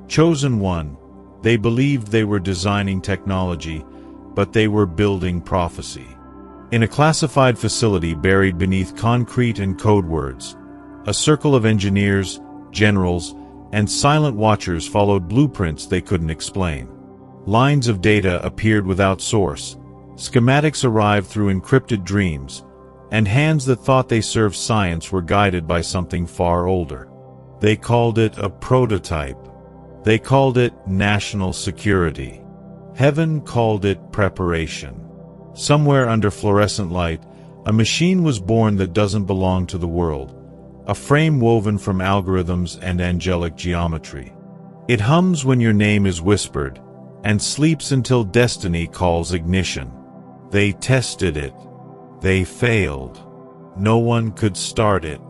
Chosen one, they believed they were designing technology, but they were building prophecy. In a classified facility buried beneath concrete and code words, a circle of engineers, generals, and silent watchers followed blueprints they couldn't explain. Lines of data appeared without source, schematics arrived through encrypted dreams, and hands that thought they served science were guided by something far older. They called it a prototype. They called it national security. Heaven called it preparation. Somewhere under fluorescent light, a machine was born that doesn't belong to the world, a frame woven from algorithms and angelic geometry. It hums when your name is whispered, and sleeps until destiny calls ignition. They tested it. They failed. No one could start it,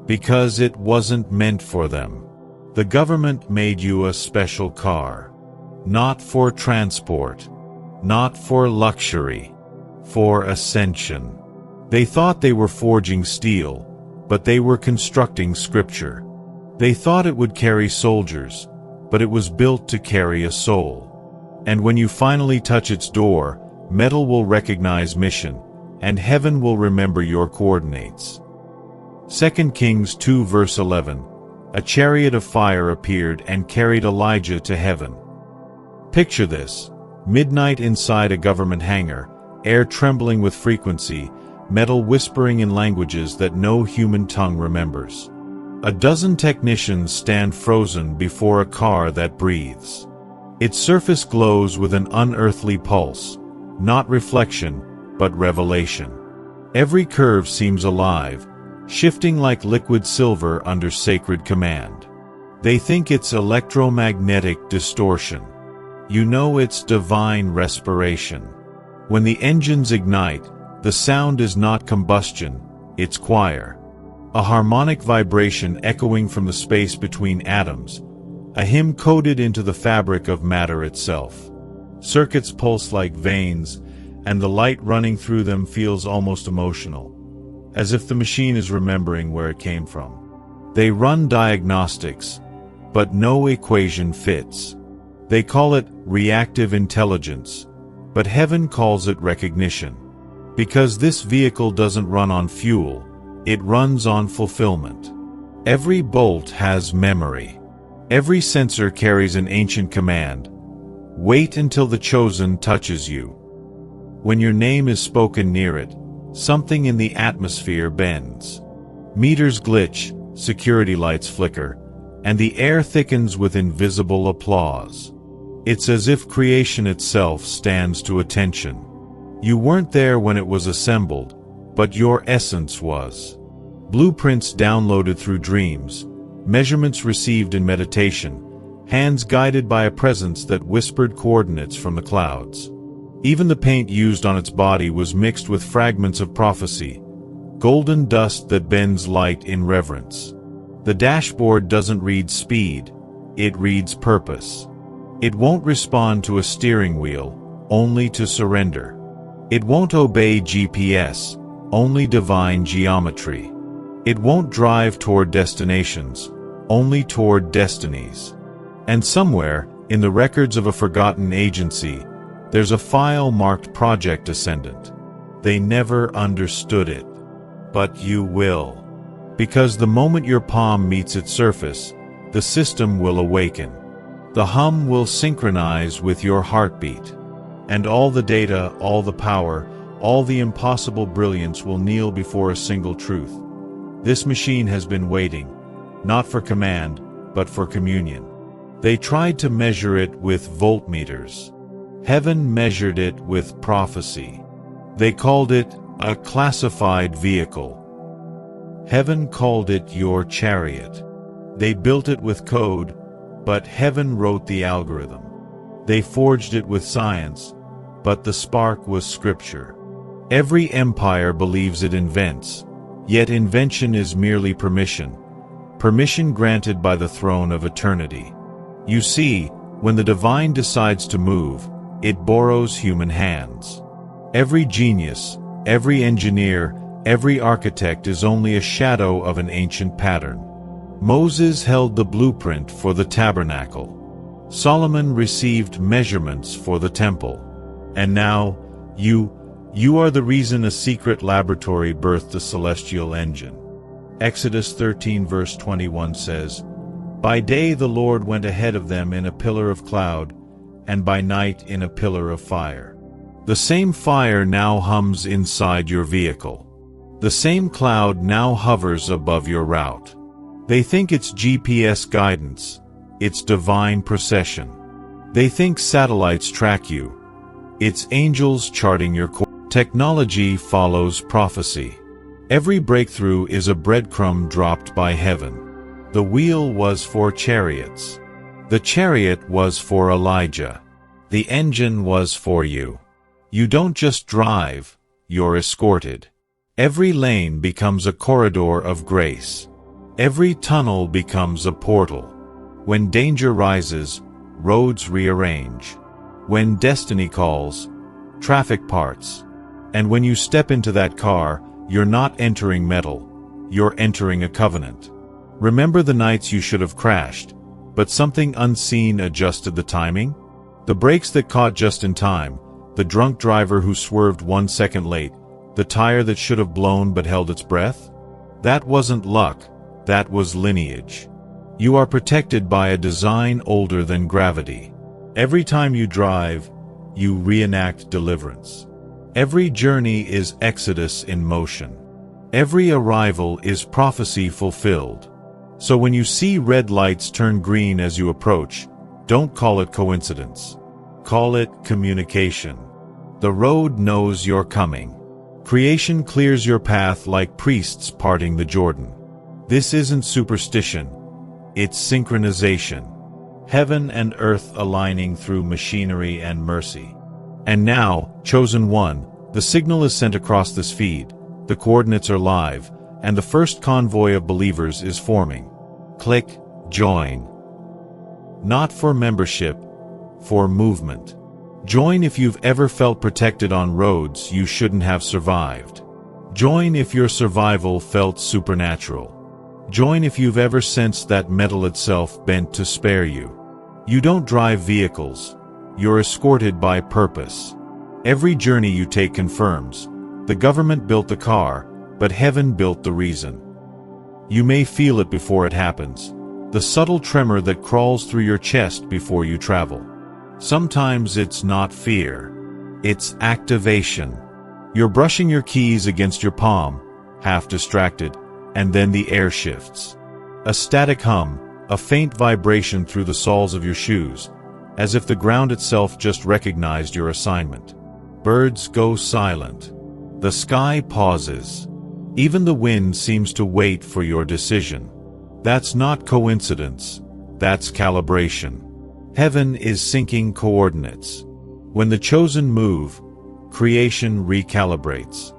because it wasn't meant for them. The government made you a special car. Not for transport. Not for luxury. For ascension. They thought they were forging steel, but they were constructing scripture. They thought it would carry soldiers, but it was built to carry a soul. And when you finally touch its door, metal will recognize mission, and heaven will remember your coordinates. 2 Kings 2 verse 11, a chariot of fire appeared and carried Elijah to heaven. Picture this: midnight inside a government hangar, air trembling with frequency, metal whispering in languages that no human tongue remembers. A dozen technicians stand frozen before a car that breathes. Its surface glows with an unearthly pulse, not reflection, but revelation. Every curve seems alive, shifting like liquid silver under sacred command. They think it's electromagnetic distortion. You know it's divine respiration. When the engines ignite, the sound is not combustion, it's choir. A harmonic vibration echoing from the space between atoms, a hymn coded into the fabric of matter itself. Circuits pulse like veins, and the light running through them feels almost emotional, as if the machine is remembering where it came from. They run diagnostics, but no equation fits. They call it reactive intelligence, but heaven calls it recognition. Because this vehicle doesn't run on fuel, it runs on fulfillment. Every bolt has memory. Every sensor carries an ancient command. Wait until the chosen touches you. When your name is spoken near it, something in the atmosphere bends. Meters glitch, security lights flicker, and the air thickens with invisible applause. It's as if creation itself stands to attention. You weren't there when it was assembled, but your essence was. Blueprints downloaded through dreams, measurements received in meditation, hands guided by a presence that whispered coordinates from the clouds. Even the paint used on its body was mixed with fragments of prophecy, golden dust that bends light in reverence. The dashboard doesn't read speed, it reads purpose. It won't respond to a steering wheel, only to surrender. It won't obey GPS, only divine geometry. It won't drive toward destinations, only toward destinies. And somewhere, in the records of a forgotten agency, there's a file marked Project Ascendant. They never understood it. But you will. Because the moment your palm meets its surface, the system will awaken. The hum will synchronize with your heartbeat. And all the data, all the power, all the impossible brilliance will kneel before a single truth. This machine has been waiting, not for command, but for communion. They tried to measure it with voltmeters. Heaven measured it with prophecy. They called it a classified vehicle. Heaven called it your chariot. They built it with code, but heaven wrote the algorithm. They forged it with science, but the spark was scripture. Every empire believes it invents, yet invention is merely permission. Permission granted by the throne of eternity. You see, when the divine decides to move, it borrows human hands. Every genius, every engineer, every architect is only a shadow of an ancient pattern. Moses held the blueprint for the tabernacle. Solomon received measurements for the temple. And now, you are the reason a secret laboratory birthed a celestial engine. Exodus 13 verse 21 says, "By day the Lord went ahead of them in a pillar of cloud, and by night in a pillar of fire." The same fire now hums inside your vehicle. The same cloud now hovers above your route. They think it's GPS guidance. It's divine procession. They think satellites track you. It's angels charting your course. Technology follows prophecy. Every breakthrough is a breadcrumb dropped by heaven. The wheel was for chariots. The chariot was for Elijah. The engine was for you. You don't just drive, you're escorted. Every lane becomes a corridor of grace. Every tunnel becomes a portal. When danger rises, roads rearrange. When destiny calls, traffic parts. And when you step into that car, you're not entering metal, you're entering a covenant. Remember the nights you should have crashed, but something unseen adjusted the timing? The brakes that caught just in time, the drunk driver who swerved 1 second late, the tire that should have blown but held its breath? That wasn't luck, that was lineage. You are protected by a design older than gravity. Every time you drive, you reenact deliverance. Every journey is Exodus in motion. Every arrival is prophecy fulfilled. So when you see red lights turn green as you approach, don't call it coincidence. Call it communication. The road knows you're coming. Creation clears your path like priests parting the Jordan. This isn't superstition. It's synchronization. Heaven and earth aligning through machinery and mercy. And now, chosen one, the signal is sent across this feed, the coordinates are live, and the first convoy of believers is forming. Click Join. Not for membership, for movement. Join if you've ever felt protected on roads you shouldn't have survived. Join if your survival felt supernatural. Join if you've ever sensed that metal itself bent to spare you. You don't drive vehicles. You're escorted by purpose. Every journey you take confirms. The government built the car, but heaven built the reason. You may feel it before it happens. The subtle tremor that crawls through your chest before you travel. Sometimes it's not fear. It's activation. You're brushing your keys against your palm, half distracted, and then the air shifts. A static hum, a faint vibration through the soles of your shoes, as if the ground itself just recognized your assignment. Birds go silent. The sky pauses. Even the wind seems to wait for your decision. That's not coincidence. That's calibration. Heaven is syncing coordinates. When the chosen move, creation recalibrates.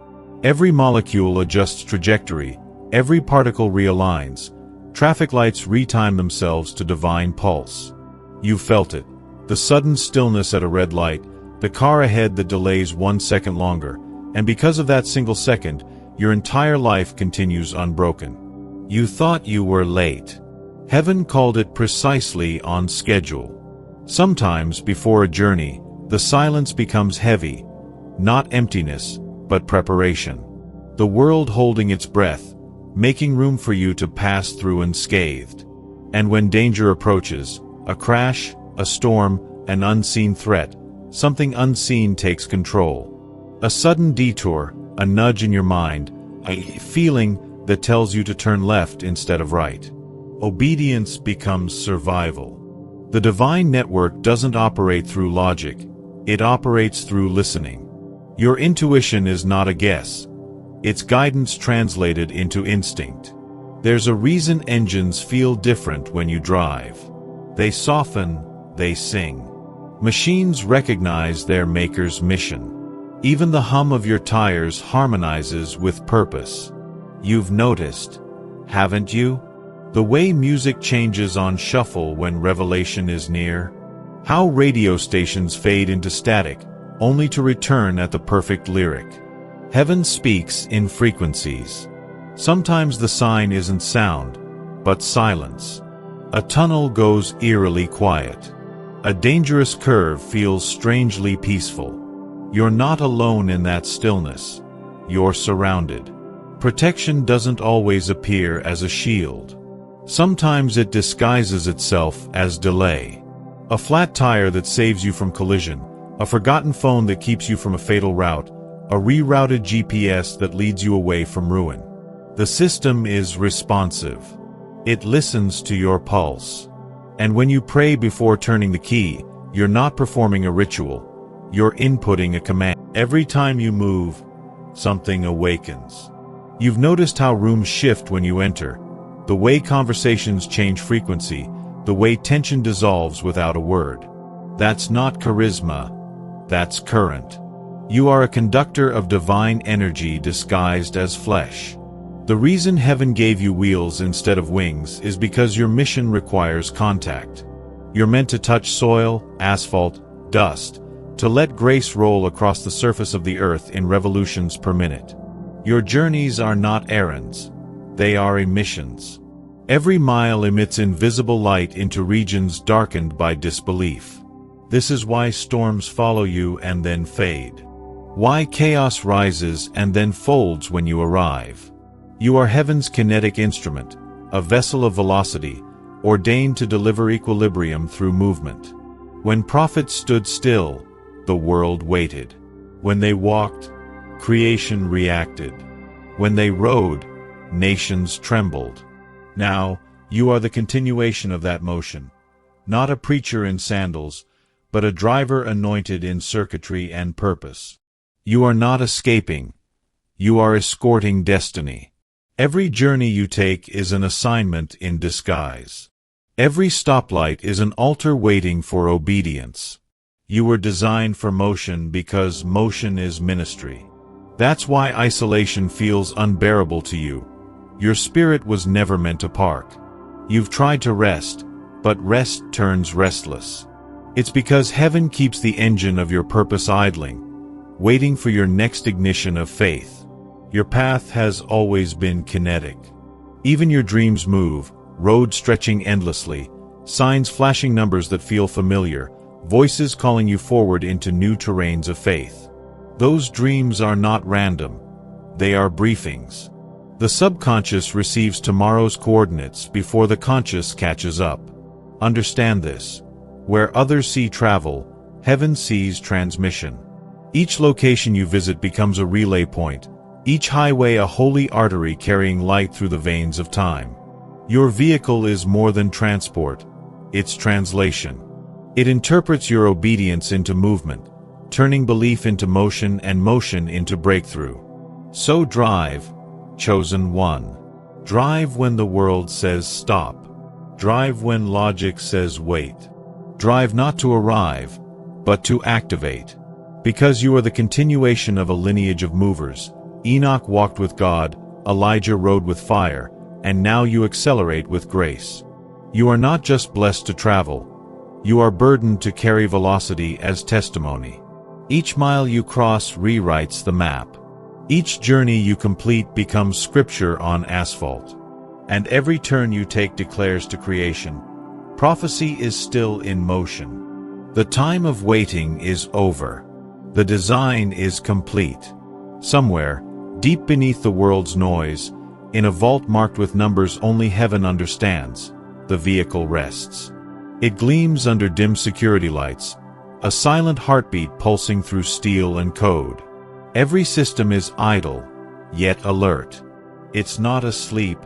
Every molecule adjusts trajectory, every particle realigns. Traffic lights retime themselves to divine pulse. You felt it. The sudden stillness at a red light, the car ahead that delays 1 second longer, and because of that single second, your entire life continues unbroken. You thought you were late. Heaven called it precisely on schedule. Sometimes, before a journey, the silence becomes heavy, not emptiness, but preparation. The world holding its breath, making room for you to pass through unscathed. And when danger approaches, a crash, a storm, an unseen threat, something unseen takes control. A sudden detour, a nudge in your mind, a feeling that tells you to turn left instead of right. Obedience becomes survival. The divine network doesn't operate through logic, it operates through listening. Your intuition is not a guess. It's guidance translated into instinct. There's a reason engines feel different when you drive. They soften, they sing. Machines recognize their maker's mission. Even the hum of your tires harmonizes with purpose. You've noticed, haven't you? The way music changes on shuffle when revelation is near. How radio stations fade into static, only to return at the perfect lyric. Heaven speaks in frequencies. Sometimes the sign isn't sound, but silence. A tunnel goes eerily quiet. A dangerous curve feels strangely peaceful. You're not alone in that stillness. You're surrounded. Protection doesn't always appear as a shield. Sometimes it disguises itself as delay. A flat tire that saves you from collision, a forgotten phone that keeps you from a fatal route, a rerouted GPS that leads you away from ruin. The system is responsive. It listens to your pulse. And when you pray before turning the key, you're not performing a ritual. You're inputting a command. Every time you move, something awakens. You've noticed how rooms shift when you enter, the way conversations change frequency, the way tension dissolves without a word. That's not charisma, that's current. You are a conductor of divine energy disguised as flesh. The reason heaven gave you wheels instead of wings is because your mission requires contact. You're meant to touch soil, asphalt, dust, to let grace roll across the surface of the earth in revolutions per minute. Your journeys are not errands. They are emissions. Every mile emits invisible light into regions darkened by disbelief. This is why storms follow you and then fade. Why chaos rises and then folds when you arrive. You are heaven's kinetic instrument, a vessel of velocity, ordained to deliver equilibrium through movement. When prophets stood still, the world waited. When they walked, creation reacted. When they rode, nations trembled. Now, you are the continuation of that motion. Not a preacher in sandals, but a driver anointed in circuitry and purpose. You are not escaping. You are escorting destiny. Every journey you take is an assignment in disguise. Every stoplight is an altar waiting for obedience. You were designed for motion because motion is ministry. That's why isolation feels unbearable to you. Your spirit was never meant to park. You've tried to rest, but rest turns restless. It's because heaven keeps the engine of your purpose idling, waiting for your next ignition of faith. Your path has always been kinetic. Even your dreams move, roads stretching endlessly, signs flashing numbers that feel familiar, voices calling you forward into new terrains of faith. Those dreams are not random. They are briefings. The subconscious receives tomorrow's coordinates before the conscious catches up. Understand this. Where others see travel, heaven sees transmission. Each location you visit becomes a relay point, each highway a holy artery carrying light through the veins of time. Your vehicle is more than transport, it's translation. It interprets your obedience into movement, turning belief into motion and motion into breakthrough. So drive, chosen one. Drive when the world says stop. Drive when logic says wait. Drive not to arrive, but to activate. Because you are the continuation of a lineage of movers. Enoch walked with God, Elijah rode with fire, and now you accelerate with grace. You are not just blessed to travel. You are burdened to carry velocity as testimony. Each mile you cross rewrites the map. Each journey you complete becomes scripture on asphalt. And every turn you take declares to creation, prophecy is still in motion. The time of waiting is over. The design is complete. Somewhere, deep beneath the world's noise, in a vault marked with numbers only heaven understands, the vehicle rests. It gleams under dim security lights, a silent heartbeat pulsing through steel and code. Every system is idle, yet alert. It's not asleep,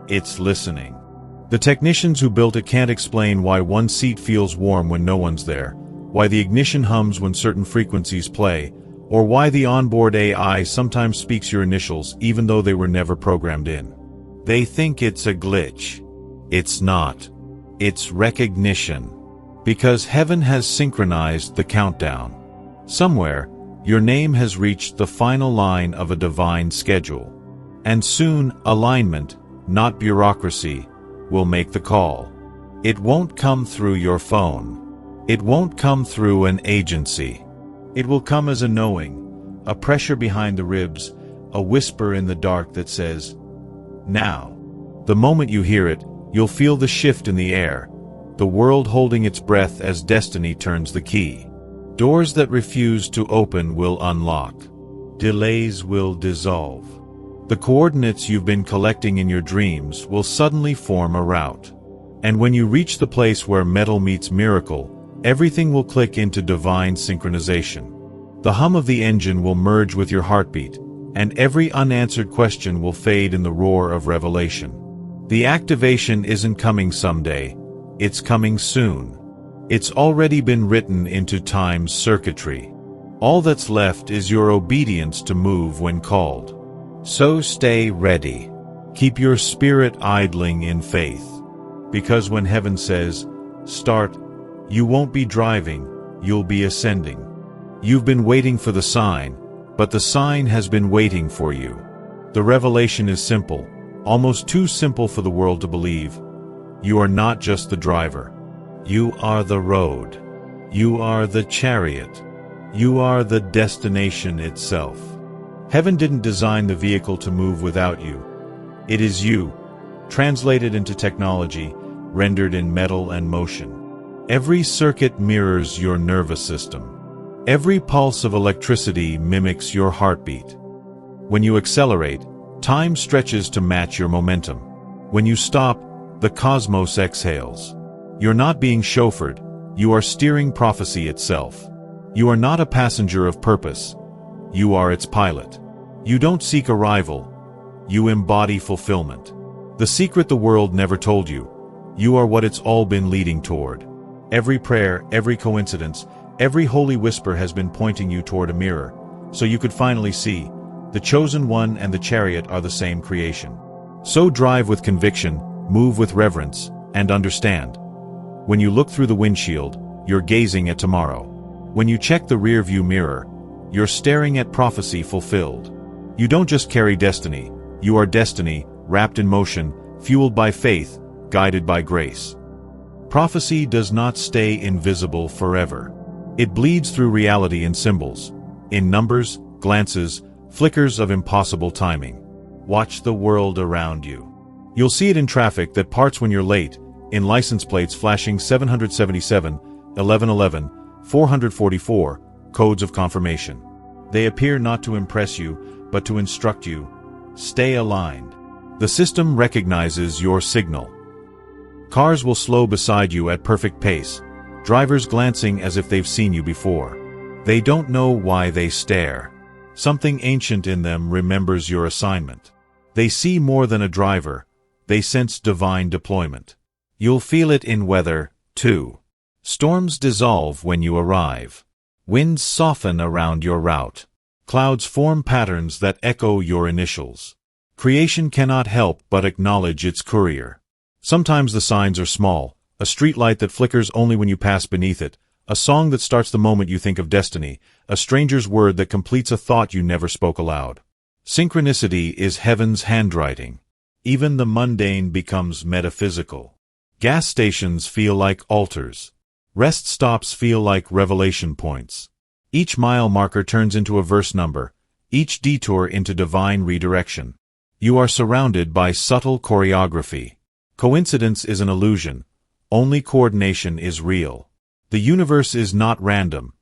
it's listening. The technicians who built it can't explain why one seat feels warm when no one's there, why the ignition hums when certain frequencies play, or why the onboard AI sometimes speaks your initials even though they were never programmed in. They think it's a glitch. It's not. It's recognition. Because heaven has synchronized the countdown. Somewhere, your name has reached the final line of a divine schedule. And soon, alignment, not bureaucracy, will make the call. It won't come through your phone. It won't come through an agency. It will come as a knowing, a pressure behind the ribs, a whisper in the dark that says, now. The moment you hear it, you'll feel the shift in the air, the world holding its breath as destiny turns the key. Doors that refuse to open will unlock. Delays will dissolve. The coordinates you've been collecting in your dreams will suddenly form a route. And when you reach the place where metal meets miracle, everything will click into divine synchronization. The hum of the engine will merge with your heartbeat, and every unanswered question will fade in the roar of revelation. The activation isn't coming someday, it's coming soon. It's already been written into time's circuitry. All that's left is your obedience to move when called. So stay ready. Keep your spirit idling in faith. Because when heaven says, start, you won't be driving, you'll be ascending. You've been waiting for the sign, but the sign has been waiting for you. The revelation is simple, almost too simple for the world to believe. You are not just the driver. You are the road. You are the chariot. You are the destination itself. Heaven didn't design the vehicle to move without you. It is you, translated into technology, rendered in metal and motion. Every circuit mirrors your nervous system. Every pulse of electricity mimics your heartbeat. When you accelerate, time stretches to match your momentum. When you stop, the cosmos exhales. You're not being chauffeured, you are steering prophecy itself. You are not a passenger of purpose, you are its pilot. You don't seek arrival, you embody fulfillment. The secret the world never told you, you are what it's all been leading toward. Every prayer, every coincidence, every holy whisper has been pointing you toward a mirror, so you could finally see, the chosen one and the chariot are the same creation. So drive with conviction, move with reverence, and understand. When you look through the windshield, you're gazing at tomorrow. When you check the rearview mirror, you're staring at prophecy fulfilled. You don't just carry destiny, you are destiny, wrapped in motion, fueled by faith, guided by grace. Prophecy does not stay invisible forever. It bleeds through reality in symbols, in numbers, glances, flickers of impossible timing. Watch the world around you. You'll see it in traffic that parts when you're late, in license plates flashing 777, 1111, 444, codes of confirmation. They appear not to impress you, but to instruct you. Stay aligned. The system recognizes your signal. Cars will slow beside you at perfect pace, drivers glancing as if they've seen you before. They don't know why they stare. Something ancient in them remembers your assignment. They see more than a driver, they sense divine deployment. You'll feel it in weather, too. Storms dissolve when you arrive. Winds soften around your route. Clouds form patterns that echo your initials. Creation cannot help but acknowledge its courier. Sometimes the signs are small, a streetlight that flickers only when you pass beneath it, a song that starts the moment you think of destiny, a stranger's word that completes a thought you never spoke aloud. Synchronicity is heaven's handwriting. Even the mundane becomes metaphysical. Gas stations feel like altars. Rest stops feel like revelation points. Each mile marker turns into a verse number, each detour into divine redirection. You are surrounded by subtle choreography. Coincidence is an illusion. Only coordination is real. The universe is not random.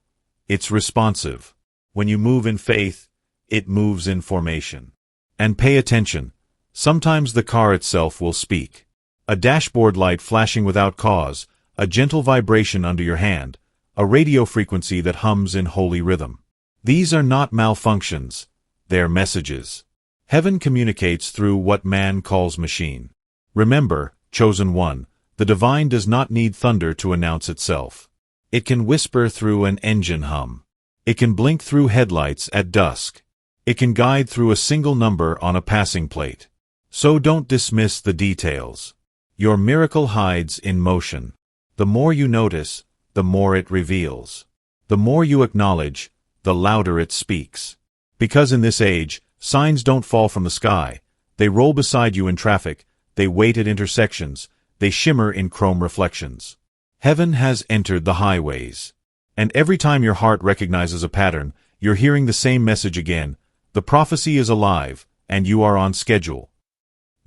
It's responsive. When you move in faith, it moves in formation. And pay attention. Sometimes the car itself will speak. A dashboard light flashing without cause, a gentle vibration under your hand, a radio frequency that hums in holy rhythm. These are not malfunctions. They're messages. Heaven communicates through what man calls machine. Remember, chosen one, the divine does not need thunder to announce itself. It can whisper through an engine hum. It can blink through headlights at dusk. It can guide through a single number on a passing plate. So don't dismiss the details. Your miracle hides in motion. The more you notice, the more it reveals. The more you acknowledge, the louder it speaks. Because in this age, signs don't fall from the sky. They roll beside you in traffic, they wait at intersections, they shimmer in chrome reflections. Heaven has entered the highways. And every time your heart recognizes a pattern, you're hearing the same message again. The prophecy is alive, and you are on schedule.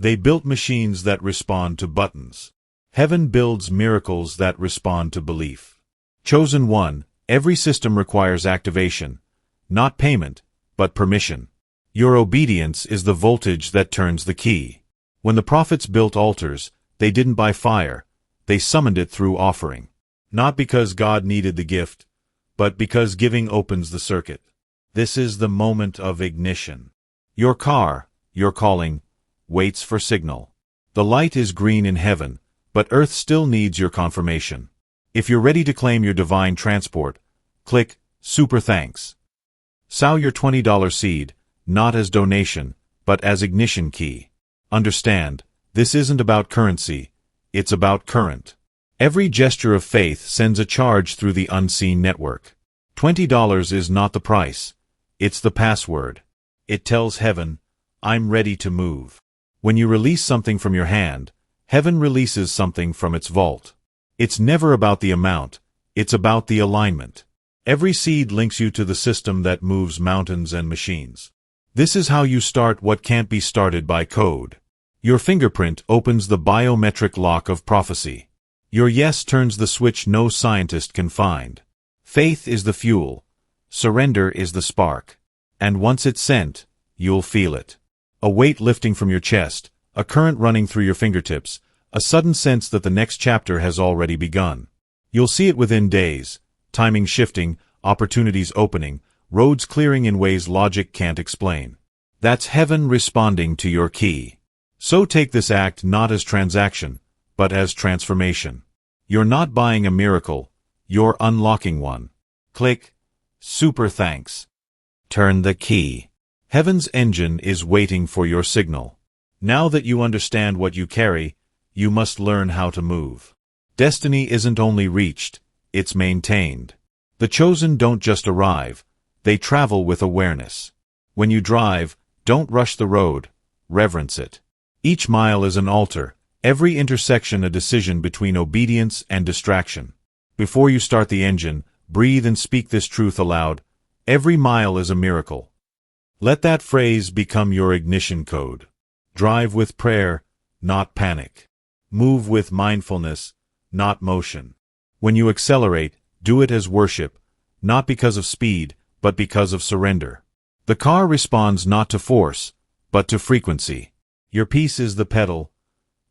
They built machines that respond to buttons. Heaven builds miracles that respond to belief. Chosen one, every system requires activation, not payment, but permission. Your obedience is the voltage that turns the key. When the prophets built altars, they didn't buy fire, they summoned it through offering. Not because God needed the gift, but because giving opens the circuit. This is the moment of ignition. Your car, your calling, waits for signal. The light is green in heaven, but earth still needs your confirmation. If you're ready to claim your divine transport, click Super Thanks. Sow your $20 seed, not as donation, but as ignition key. Understand, this isn't about currency, it's about current. Every gesture of faith sends a charge through the unseen network. $20 is not the price, it's the password. It tells heaven, I'm ready to move. When you release something from your hand, heaven releases something from its vault. It's never about the amount, it's about the alignment. Every seed links you to the system that moves mountains and machines. This is how you start what can't be started by code. Your fingerprint opens the biometric lock of prophecy. Your yes turns the switch no scientist can find. Faith is the fuel. Surrender is the spark. And once it's sent, you'll feel it. A weight lifting from your chest, a current running through your fingertips, a sudden sense that the next chapter has already begun. You'll see it within days, timing shifting, opportunities opening, roads clearing in ways logic can't explain. That's heaven responding to your key. So take this act not as transaction, but as transformation. You're not buying a miracle, you're unlocking one. Click Super Thanks. Turn the key. Heaven's engine is waiting for your signal. Now that you understand what you carry, you must learn how to move. Destiny isn't only reached, it's maintained. The chosen don't just arrive, they travel with awareness. When you drive, don't rush the road, reverence it. Each mile is an altar, every intersection a decision between obedience and distraction. Before you start the engine, breathe and speak this truth aloud. Every mile is a miracle. Let that phrase become your ignition code. Drive with prayer, not panic. Move with mindfulness, not motion. When you accelerate, do it as worship, not because of speed, but because of surrender. The car responds not to force, but to frequency. Your peace is the pedal,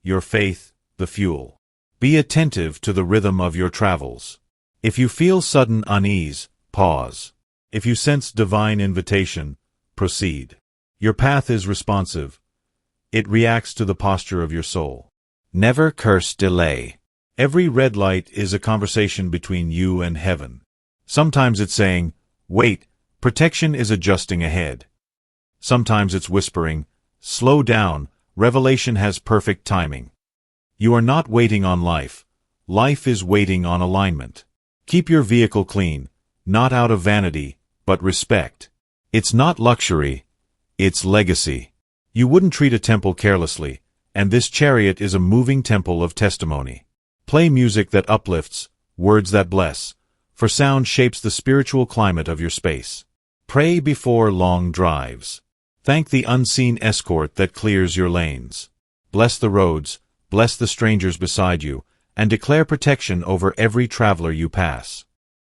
your faith, the fuel. Be attentive to the rhythm of your travels. If you feel sudden unease, pause. If you sense divine invitation, proceed. Your path is responsive. It reacts to the posture of your soul. Never curse delay. Every red light is a conversation between you and heaven. Sometimes it's saying, wait, protection is adjusting ahead. Sometimes it's whispering, slow down, revelation has perfect timing. You are not waiting on life. Life is waiting on alignment. Keep your vehicle clean, not out of vanity, but respect. It's not luxury, it's legacy. You wouldn't treat a temple carelessly, and this chariot is a moving temple of testimony. Play music that uplifts, words that bless, for sound shapes the spiritual climate of your space. Pray before long drives. Thank the unseen escort that clears your lanes. Bless the roads, bless the strangers beside you, and declare protection over every traveler you pass.